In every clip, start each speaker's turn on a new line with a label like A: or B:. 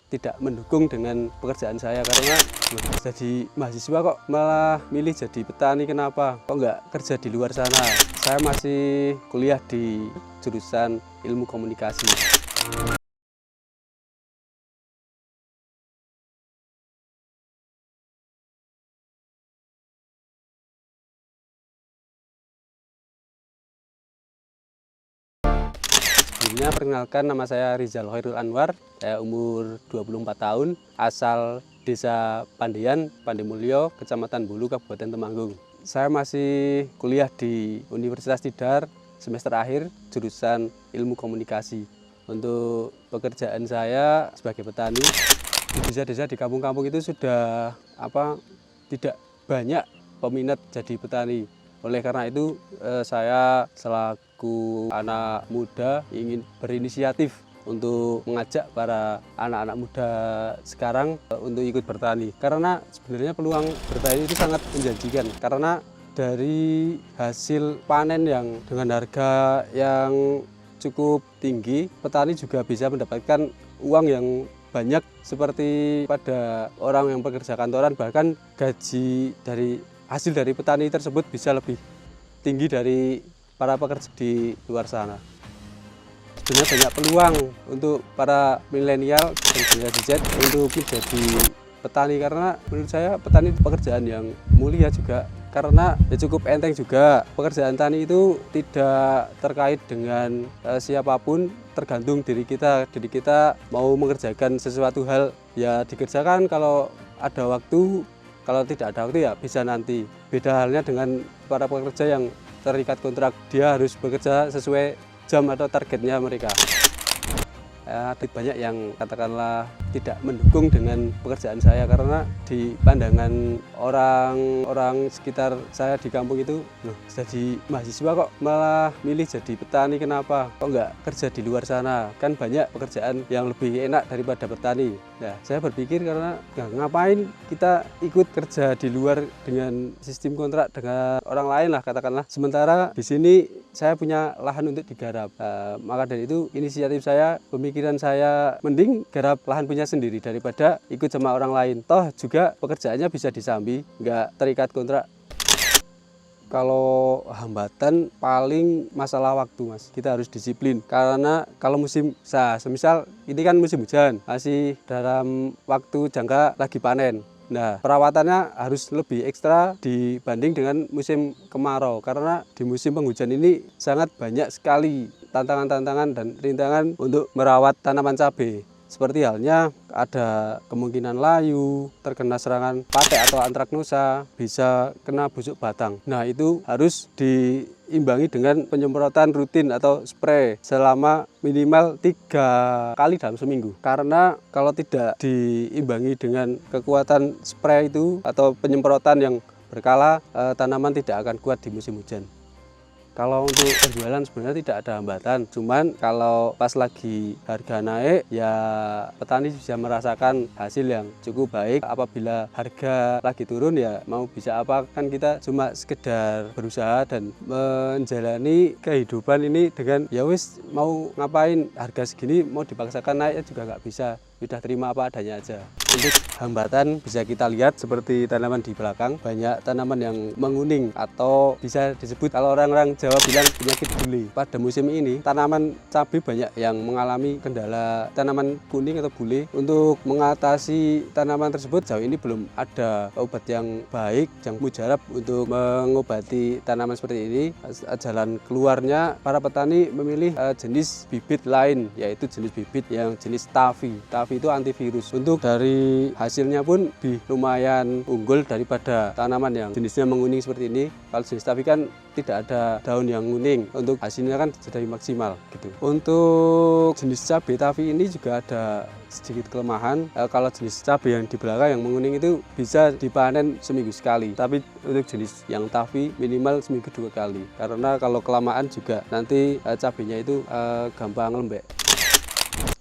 A: tidak mendukung dengan pekerjaan saya karena jadi mahasiswa kok malah milih jadi petani. Kenapa? Kok nggak kerja di luar sana? Saya masih kuliah di jurusan ilmu komunikasi. Sebelumnya perkenalkan, nama saya Rizal Khairul Anwar, saya umur 24 tahun, asal Desa Pandean, Pandemulyo, Kecamatan Bulu, Kabupaten Temanggung. Saya masih kuliah di Universitas Tidar, semester akhir, jurusan ilmu komunikasi. Untuk pekerjaan saya sebagai petani, di desa-desa di kampung-kampung itu sudah tidak banyak peminat jadi petani. Oleh karena itu saya selaku anak muda ingin berinisiatif untuk mengajak para anak-anak muda sekarang untuk ikut bertani. Karena sebenarnya peluang bertani itu sangat menjanjikan. Karena dari hasil panen yang dengan harga yang cukup tinggi, petani juga bisa mendapatkan uang yang banyak seperti pada orang yang bekerja kantoran. Bahkan gaji dari hasil dari petani tersebut bisa lebih tinggi dari para pekerja di luar sana. Sebenarnya banyak peluang untuk para milenial dan generasi Z untuk menjadi petani, karena menurut saya petani pekerjaan yang mulia juga, karena ya cukup enteng juga. Pekerjaan tani itu tidak terkait dengan siapapun, tergantung diri kita mau mengerjakan sesuatu hal ya dikerjakan kalau ada waktu. Kalau tidak ada waktu ya bisa nanti. Beda halnya dengan para pekerja yang terikat kontrak, dia harus bekerja sesuai jam atau targetnya mereka. Banyak yang katakanlah tidak mendukung dengan pekerjaan saya karena di pandangan orang sekitar saya di kampung itu, loh, jadi mahasiswa kok malah milih jadi petani. Kenapa? Kok nggak kerja di luar sana? Kan banyak pekerjaan yang lebih enak daripada petani. Nah, saya berpikir karena ngapain kita ikut kerja di luar dengan sistem kontrak dengan orang lain lah katakanlah. Sementara di sini saya punya lahan untuk digarap. Maka dari itu inisiatif saya, pemikiran saya, mending garap lahan punya sendiri daripada ikut sama orang lain. Toh juga pekerjaannya bisa disambi, nggak terikat kontrak. Kalau hambatan paling masalah waktu, Mas. Kita harus disiplin karena kalau musim semisal ini kan musim hujan, masih dalam waktu jangka lagi panen. Nah, perawatannya harus lebih ekstra dibanding dengan musim kemarau, karena di musim penghujan ini sangat banyak sekali tantangan-tantangan dan rintangan untuk merawat tanaman cabai. Seperti halnya ada kemungkinan layu, terkena serangan patek atau antraknosa, bisa kena busuk batang. Nah, itu harus diimbangi dengan penyemprotan rutin atau spray selama minimal 3 kali dalam seminggu. Karena kalau tidak diimbangi dengan kekuatan spray itu atau penyemprotan yang berkala, tanaman tidak akan kuat di musim hujan. Kalau untuk penjualan sebenarnya tidak ada hambatan, cuman kalau pas lagi harga naik ya petani bisa merasakan hasil yang cukup baik. Apabila harga lagi turun ya mau bisa apa, kan kita cuma sekedar berusaha dan menjalani kehidupan ini dengan ya wis, mau ngapain, harga segini mau dipaksakan naik ya juga nggak bisa, sudah terima apa adanya aja. Untuk hambatan bisa kita lihat seperti tanaman di belakang, banyak tanaman yang menguning atau bisa disebut kalau orang-orang Jawa bilang penyakit bule. Pada musim ini tanaman cabai banyak yang mengalami kendala tanaman kuning atau bule. Untuk mengatasi tanaman tersebut jauh ini belum ada obat yang baik, yang mujarab untuk mengobati tanaman seperti ini. Jalan keluarnya para petani memilih jenis bibit lain, yaitu jenis bibit yang jenis Tavi. Tavi itu antivirus. Untuk dari hasilnya pun lumayan unggul daripada tanaman yang jenisnya menguning seperti ini. Kalau jenis Tavi kan tidak ada daun yang kuning, untuk hasilnya kan jadi maksimal gitu. Untuk jenis cabai Tavi ini juga ada sedikit kelemahan. Kalau jenis cabai yang di belakang yang menguning itu bisa dipanen seminggu sekali, tapi untuk jenis yang Tavi minimal seminggu 2 kali, karena kalau kelamaan juga nanti cabainya itu gampang lembek.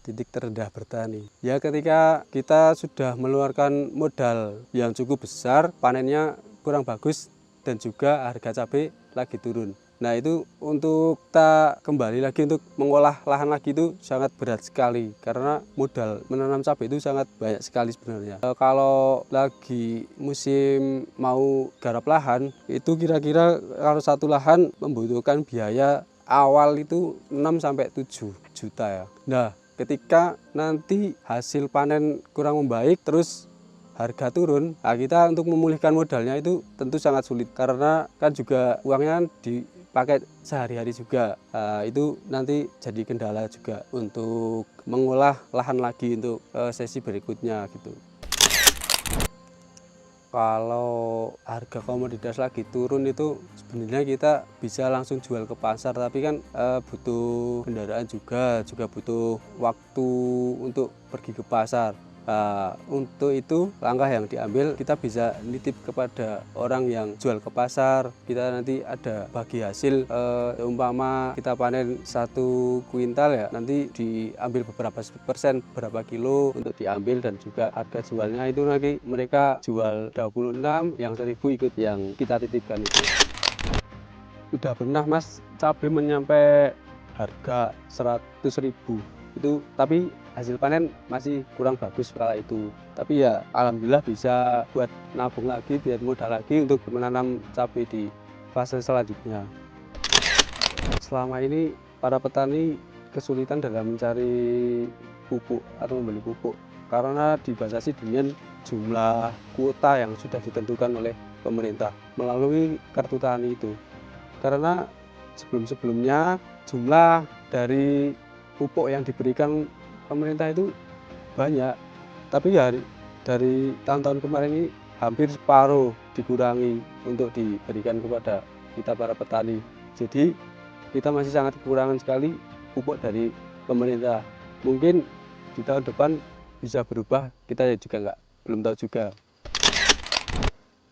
A: Titik terendah bertani ya ketika kita sudah mengeluarkan modal yang cukup besar, panennya kurang bagus dan juga harga cabai lagi turun. Nah itu untuk kita kembali lagi untuk mengolah lahan lagi itu sangat berat sekali karena modal menanam cabai itu sangat banyak sekali sebenarnya. Kalau lagi musim mau garap lahan itu kira-kira kalau satu lahan membutuhkan biaya awal itu 6-7 juta ya. Nah ketika nanti hasil panen kurang membaik terus harga turun, nah kita untuk memulihkan modalnya itu tentu sangat sulit karena kan juga uangnya kan dipakai sehari-hari juga. Nah, itu nanti jadi kendala juga untuk mengolah lahan lagi untuk sesi berikutnya gitu. Kalau harga komoditas lagi turun itu sebenarnya kita bisa langsung jual ke pasar, tapi kan butuh kendaraan juga butuh waktu untuk pergi ke pasar. Untuk itu langkah yang diambil kita bisa nitip kepada orang yang jual ke pasar. Kita nanti ada bagi hasil, umpama kita panen 1 kuintal ya nanti diambil beberapa persen, berapa kilo untuk diambil, dan juga harga jualnya itu nanti mereka jual 26, yang 1000 ikut yang kita titipkan itu. Udah pernah mas cabai menyampai harga 100.000 itu, tapi hasil panen masih kurang bagus kala itu. Tapi ya alhamdulillah bisa buat nabung lagi, biar modal lagi untuk menanam cabai di fase selanjutnya. Selama ini para petani kesulitan dalam mencari pupuk atau membeli pupuk karena dibatasi dengan jumlah kuota yang sudah ditentukan oleh pemerintah melalui kartu tani itu. Karena sebelum-sebelumnya jumlah dari pupuk yang diberikan pemerintah itu banyak, tapi ya dari tahun-tahun kemarin ini hampir separuh dikurangi untuk diberikan kepada kita para petani. Jadi kita masih sangat kekurangan sekali pupuk dari pemerintah. Mungkin di tahun depan bisa berubah, kita juga belum tahu juga.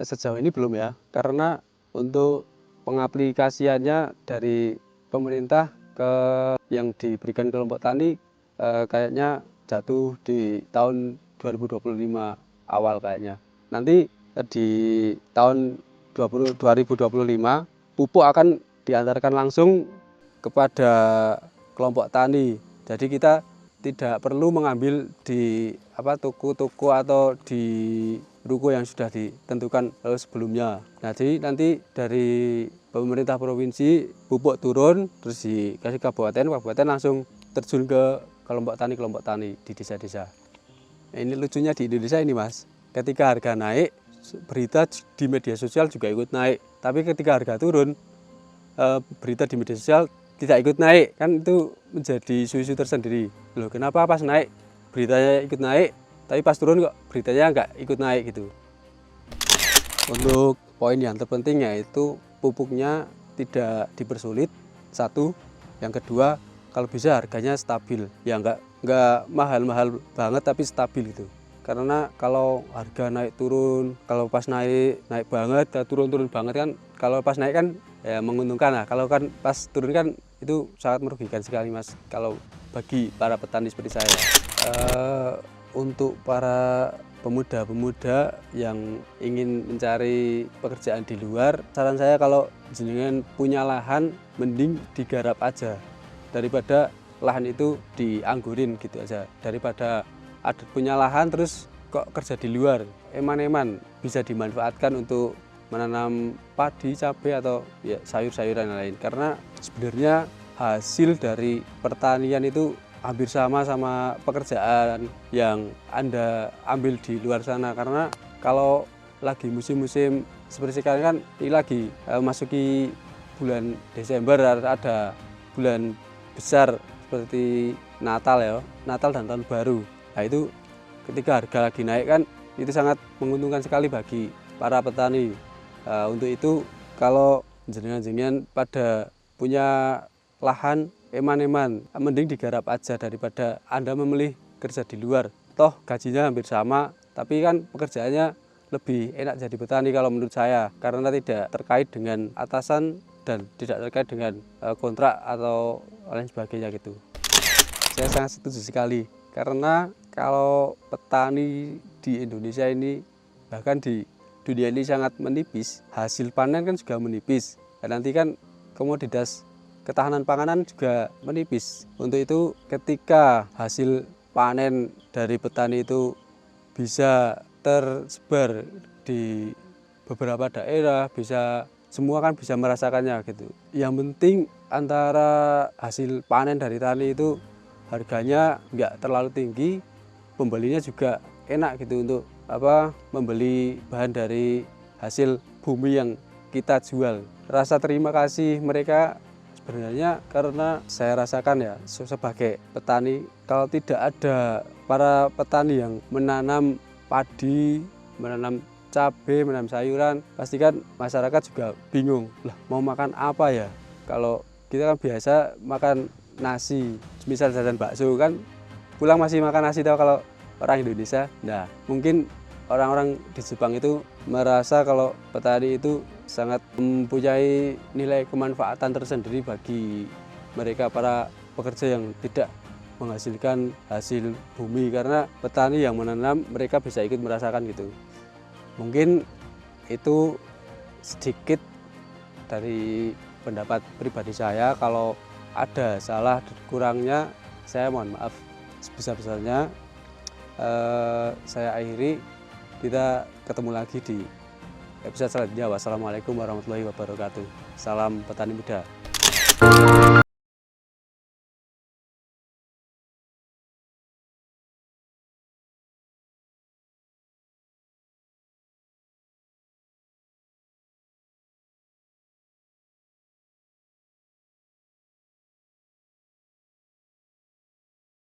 A: Sejauh ini belum ya, karena untuk pengaplikasiannya dari pemerintah ke yang diberikan kelompok tani kayaknya jatuh di tahun 2025 awal kayaknya. Nanti di tahun 2025 pupuk akan diantarkan langsung kepada kelompok tani. Jadi kita tidak perlu mengambil di toko-toko atau di ruko yang sudah ditentukan sebelumnya. Nah, jadi nanti dari pemerintah provinsi pupuk turun terus dikasih kabupaten langsung terjun ke kelompok tani di desa-desa. Nah, ini lucunya di Indonesia ini mas, ketika harga naik berita di media sosial juga ikut naik, tapi ketika harga turun berita di media sosial tidak ikut naik, kan itu menjadi isu-isu tersendiri. Loh, kenapa pas naik beritanya ikut naik, tapi pas turun kok beritanya nggak ikut naik gitu. Untuk poin yang terpenting yaitu pupuknya tidak dipersulit, satu. Yang kedua, kalau bisa harganya stabil, ya nggak mahal-mahal banget tapi stabil gitu. Karena kalau harga naik turun, kalau pas naik banget, turun banget kan, kalau pas naik kan ya menguntungkan lah. Kalau kan pas turun kan itu sangat merugikan sekali mas, kalau bagi para petani seperti saya. Untuk para pemuda-pemuda yang ingin mencari pekerjaan di luar, saran saya kalau jenengan punya lahan mending digarap aja daripada lahan itu dianggurin gitu aja. Daripada ada punya lahan terus kok kerja di luar, eman-eman bisa dimanfaatkan untuk menanam padi, cabai atau ya sayur-sayuran lain. Karena sebenarnya hasil dari pertanian itu hampir sama pekerjaan yang Anda ambil di luar sana. Karena kalau lagi musim-musim seperti sekarang kan ini lagi masuki bulan Desember, ada bulan besar seperti Natal ya, Natal dan Tahun Baru. Nah itu ketika harga lagi naik kan itu sangat menguntungkan sekali bagi para petani. Untuk itu kalau jenengan pada punya lahan, eman-eman mending digarap aja daripada Anda memilih kerja di luar. Toh gajinya hampir sama, tapi kan pekerjaannya lebih enak jadi petani kalau menurut saya, karena tidak terkait dengan atasan dan tidak terkait dengan kontrak atau lain sebagainya gitu. Saya sangat setuju sekali, karena kalau petani di Indonesia ini, bahkan di dunia ini sangat menipis, hasil panen kan juga menipis. Dan nanti kan komoditas ketahanan panganan juga menipis. Untuk itu ketika hasil panen dari petani itu bisa tersebar di beberapa daerah, semua kan bisa merasakannya gitu. Yang penting antara hasil panen dari tani itu harganya nggak terlalu tinggi, pembelinya juga enak gitu untuk membeli bahan dari hasil bumi yang kita jual. Rasa terima kasih mereka sebenarnya karena saya rasakan ya sebagai petani, kalau tidak ada para petani yang menanam padi, menanam cabai, menanam sayuran, pasti kan masyarakat juga bingung, lah mau makan apa ya? Kalau kita kan biasa makan nasi, misal jajan bakso kan pulang masih makan nasi tahu kalau orang Indonesia. Nah, mungkin orang-orang di Jepang itu merasa kalau petani itu sangat mempunyai nilai kemanfaatan tersendiri bagi mereka para pekerja yang tidak menghasilkan hasil bumi, karena petani yang menanam mereka bisa ikut merasakan gitu. Mungkin itu sedikit dari pendapat pribadi saya. Kalau ada salah dan kurangnya saya mohon maaf sebesar-besarnya. Saya akhiri, kita ketemu lagi di episode selanjutnya. Wassalamualaikum warahmatullahi wabarakatuh. Salam petani muda.